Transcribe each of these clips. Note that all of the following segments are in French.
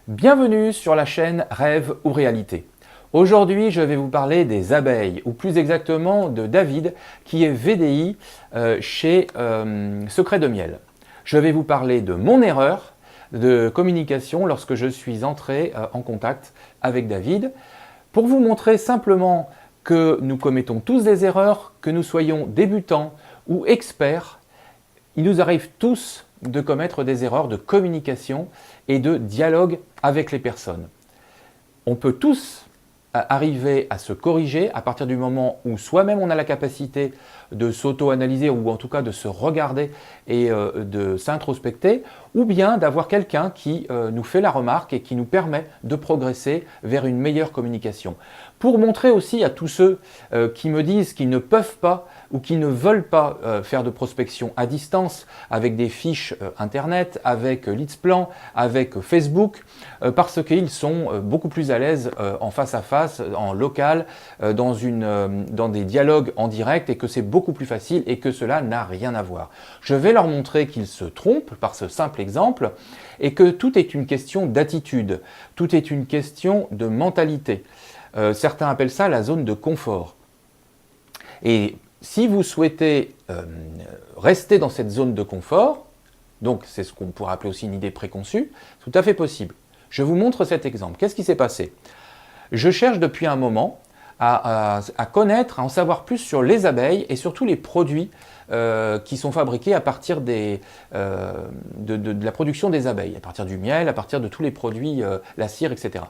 Bienvenue sur la chaîne Rêve ou Réalité. Aujourd'hui, je vais vous parler des abeilles, ou plus exactement de David, qui est VDI chez Secret de Miel. Je vais vous parler de mon erreur de communication lorsque je suis entré en contact avec David, pour vous montrer simplement que nous commettons tous des erreurs, que nous soyons débutants ou experts. Il nous arrive tous de commettre des erreurs de communication et de dialogue avec les personnes. On peut tous arriver à se corriger à partir du moment où soi-même on a la capacité de s'auto-analyser ou en tout cas de se regarder et de s'introspecter, ou bien d'avoir quelqu'un qui nous fait la remarque et qui nous permet de progresser vers une meilleure communication. Pour montrer aussi à tous ceux qui me disent qu'ils ne peuvent pas ou qui ne veulent pas faire de prospection à distance avec des fiches internet, avec Leadsplan, avec Facebook, parce qu'ils sont beaucoup plus à l'aise en face à face, en local, dans des dialogues en direct, et que c'est beaucoup plus facile et que cela n'a rien à voir. Je vais leur montrer qu'ils se trompent par ce simple exemple et que tout est une question d'attitude, tout est une question de mentalité. Certains appellent ça la zone de confort. Et si vous souhaitez rester dans cette zone de confort, donc c'est ce qu'on pourrait appeler aussi une idée préconçue, tout à fait possible. Je vous montre cet exemple. Qu'est-ce qui s'est passé? Je cherche depuis un moment à connaître, à en savoir plus sur les abeilles et surtout les produits qui sont fabriqués à partir de la production des abeilles, à partir du miel, à partir de tous les produits, la cire, etc.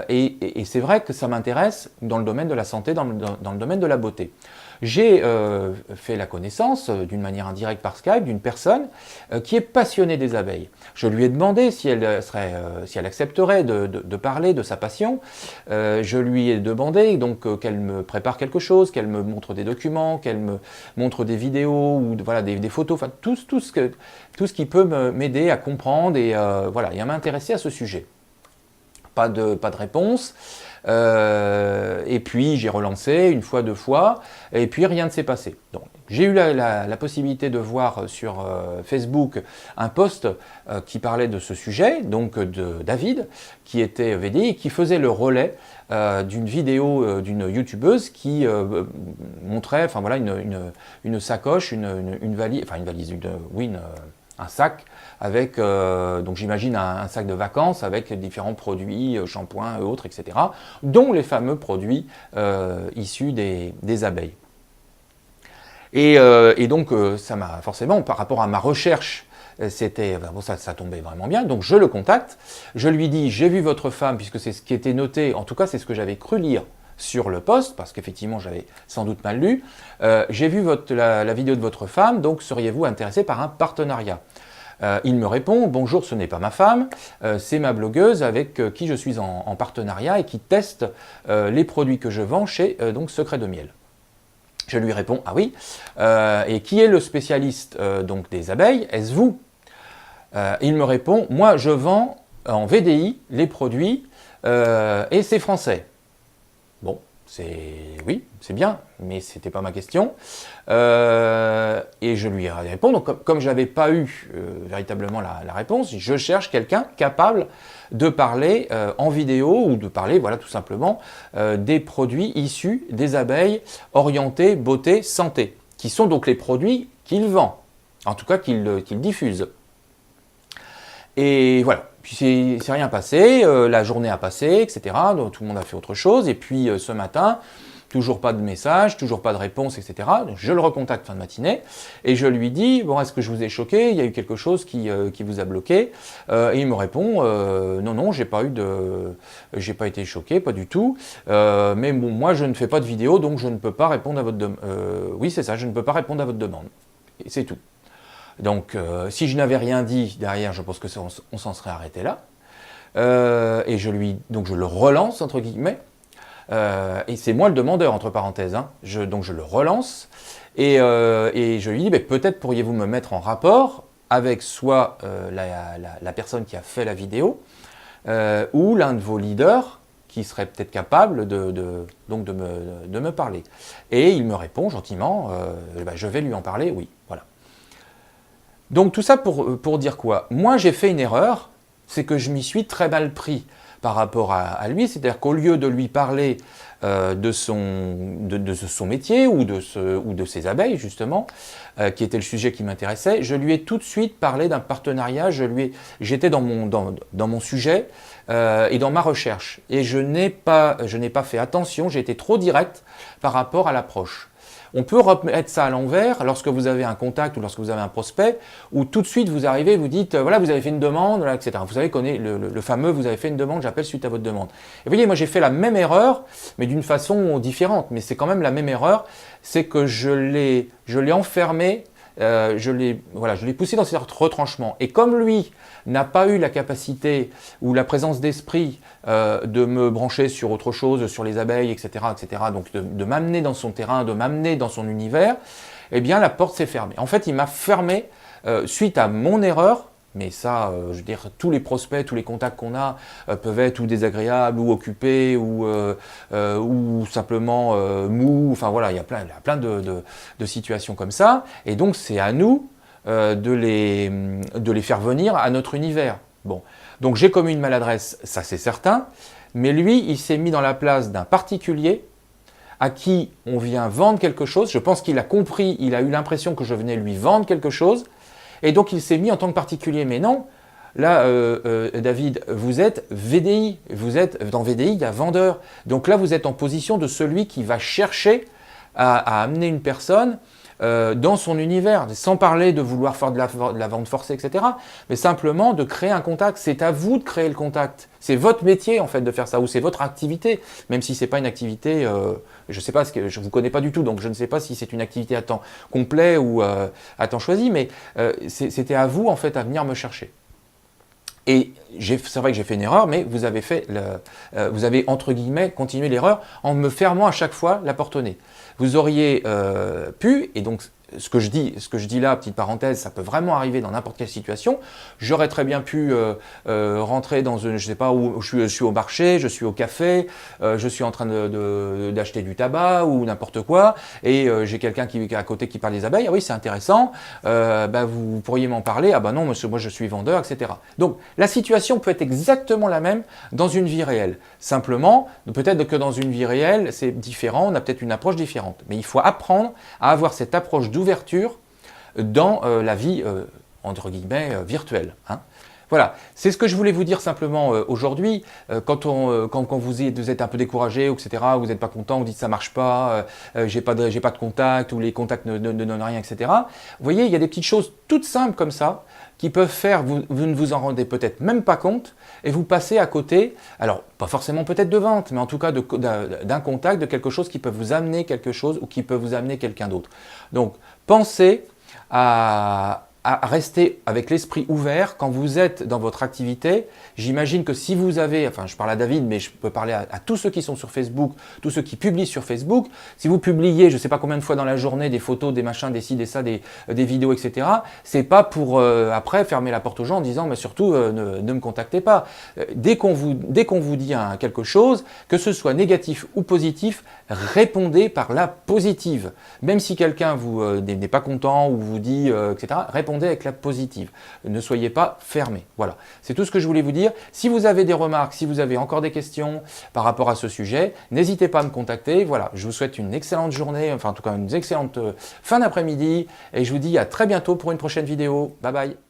Et c'est vrai que ça m'intéresse dans le domaine de la santé, dans le domaine de la beauté. J'ai fait la connaissance d'une manière indirecte par Skype d'une personne qui est passionnée des abeilles. Je lui ai demandé si elle accepterait de parler de sa passion. Je lui ai demandé donc qu'elle me prépare quelque chose, qu'elle me montre des documents, qu'elle me montre des vidéos ou voilà, des photos, enfin tout ce qui peut m'aider à comprendre et voilà, et à m'intéresser à ce sujet. Pas de réponse. Et puis j'ai relancé une fois, deux fois, et puis rien ne s'est passé. Donc j'ai eu la possibilité de voir sur Facebook un post qui parlait de ce sujet, donc de David, qui était VDI et qui faisait le relais d'une vidéo d'une youtubeuse qui montrait, enfin voilà, une sacoche, une valise, enfin une valise, un sac avec, donc j'imagine un sac de vacances avec différents produits, shampoings et autres, etc., dont les fameux produits issus des abeilles. Et donc ça m'a forcément, par rapport à ma recherche, bon, ça tombait vraiment bien, donc je le contacte, je lui dis j'ai vu votre femme, puisque c'est ce qui était noté, en tout cas c'est ce que j'avais cru lire sur le post, parce qu'effectivement j'avais sans doute mal lu, j'ai vu la vidéo de votre femme, donc seriez-vous intéressé par un partenariat? Il me répond, bonjour, ce n'est pas ma femme, c'est ma blogueuse avec qui je suis en partenariat et qui teste les produits que je vends chez donc Secret de Miel. Je lui réponds, ah oui, et qui est le spécialiste donc des abeilles? Est-ce vous? Il me répond, moi je vends en VDI les produits et c'est français. Bon, oui, c'est bien, mais ce n'était pas ma question. Et je lui réponds, donc comme je n'avais pas eu véritablement la réponse, je cherche quelqu'un capable de parler en vidéo ou de parler, voilà, tout simplement, des produits issus des abeilles orientés beauté, santé, qui sont donc les produits qu'il vend, en tout cas qu'il diffuse. Et voilà, puis c'est rien passé, la journée a passé, etc. Donc tout le monde a fait autre chose. Et puis ce matin, toujours pas de message, toujours pas de réponse, etc. Donc, je le recontacte fin de matinée et je lui dis, bon, est-ce que je vous ai choqué? Il y a eu quelque chose qui vous a bloqué? Et il me répond, non, j'ai pas été choqué, pas du tout. Mais bon, moi, je ne fais pas de vidéo, donc je ne peux pas répondre à votre demande. Oui, c'est ça, je ne peux pas répondre à votre demande. Et c'est tout. Donc, si je n'avais rien dit derrière, je pense que on s'en serait arrêté là. Et donc je le relance, entre guillemets. Et c'est moi le demandeur, entre parenthèses. Hein. Donc je le relance. Et je lui dis, peut-être pourriez-vous me mettre en rapport avec soit la personne qui a fait la vidéo, ou l'un de vos leaders qui serait peut-être capable de me parler. Et il me répond gentiment, je vais lui en parler, oui, voilà. Donc tout ça pour dire quoi? Moi j'ai fait une erreur c'est que je m'y suis très mal pris par rapport à lui, c'est-à-dire qu'au lieu de lui parler de son métier ou de ses abeilles, justement, qui était le sujet qui m'intéressait, je lui ai tout de suite parlé d'un partenariat, j'étais dans mon sujet et dans ma recherche. Et je n'ai pas fait attention, j'ai été trop direct par rapport à l'approche. On peut remettre ça à l'envers lorsque vous avez un contact ou lorsque vous avez un prospect, où tout de suite vous arrivez, vous dites, voilà, vous avez fait une demande, voilà, etc. Vous savez qu'on est le fameux, vous avez fait une demande, j'appelle suite à votre demande. Et vous voyez, moi j'ai fait la même erreur, mais d'une façon différente, mais c'est quand même la même erreur, c'est que je l'ai enfermé, je l'ai poussé dans ses retranchements. Et comme lui n'a pas eu la capacité ou la présence d'esprit de me brancher sur autre chose, sur les abeilles, etc., donc de m'amener dans son terrain, de m'amener dans son univers, eh bien la porte s'est fermée. En fait, il m'a fermé suite à mon erreur. Mais ça, je veux dire, tous les prospects, tous les contacts qu'on a peuvent être ou désagréables, ou occupés, ou simplement mous. Enfin voilà, il y a plein de situations comme ça. Et donc, c'est à nous de les faire venir à notre univers. Bon, donc j'ai commis une maladresse, ça c'est certain. Mais lui, il s'est mis dans la place d'un particulier à qui on vient vendre quelque chose. Je pense qu'il a compris, il a eu l'impression que je venais lui vendre quelque chose. Et donc, il s'est mis en tant que particulier. Mais non, là, David, vous êtes VDI. Vous êtes dans VDI, il y a vendeur. Donc là, vous êtes en position de celui qui va chercher à amener une personne dans son univers, sans parler de vouloir faire de la vente forcée, etc., mais simplement de créer un contact. C'est à vous de créer le contact. C'est votre métier, en fait, de faire ça, ou c'est votre activité, même si ce n'est pas une activité, je ne sais pas, je ne vous connais pas du tout, donc je ne sais pas si c'est une activité à temps complet ou à temps choisi, mais c'était à vous, en fait, à venir me chercher. Et c'est vrai que j'ai fait une erreur, mais vous avez, entre guillemets, continué l'erreur en me fermant à chaque fois la porte au nez. Vous auriez pu, et donc ce que je dis là, petite parenthèse, ça peut vraiment arriver dans n'importe quelle situation. J'aurais très bien pu rentrer dans une, je sais pas où, je suis au marché, je suis au café, je suis en train d'acheter du tabac ou n'importe quoi, et j'ai quelqu'un qui est à côté qui parle des abeilles. Ah oui, c'est intéressant. Vous pourriez m'en parler. Ah bah non, monsieur, moi je suis vendeur, etc. Donc la situation peut être exactement la même dans une vie réelle. Simplement, peut-être que dans une vie réelle, c'est différent. On a peut-être une approche différente, mais il faut apprendre à avoir cette approche d'ouverture dans la vie, entre guillemets, virtuelle. Hein. Voilà, c'est ce que je voulais vous dire simplement aujourd'hui. Quand vous êtes un peu découragé, etc., vous n'êtes pas content, vous dites ça marche pas, j'ai pas de contact, ou les contacts ne donnent rien, etc. Vous voyez, il y a des petites choses toutes simples comme ça qui peuvent faire, vous ne vous en rendez peut-être même pas compte, et vous passez à côté, alors pas forcément peut-être de vente, mais en tout cas d'un contact, de quelque chose qui peut vous amener quelque chose ou qui peut vous amener quelqu'un d'autre. Donc pensez à rester avec l'esprit ouvert quand vous êtes dans votre activité. J'imagine que si vous avez, enfin je parle à David, mais je peux parler à tous ceux qui sont sur Facebook, tous ceux qui publient sur Facebook, si vous publiez je ne sais pas combien de fois dans la journée des photos, des machins, des ci, des ça, des vidéos, etc., c'est pas pour après fermer la porte aux gens en disant mais surtout ne me contactez pas. Dès qu'on vous dit quelque chose, que ce soit négatif ou positif, répondez par la positive. Même si quelqu'un n'est pas content ou vous dit, etc., répondez avec la positive. Ne soyez pas fermés. Voilà, c'est tout ce que je voulais vous dire. Si vous avez des remarques, si vous avez encore des questions par rapport à ce sujet, n'hésitez pas à me contacter. Voilà, je vous souhaite une excellente journée, enfin en tout cas une excellente fin d'après-midi et je vous dis à très bientôt pour une prochaine vidéo. Bye bye.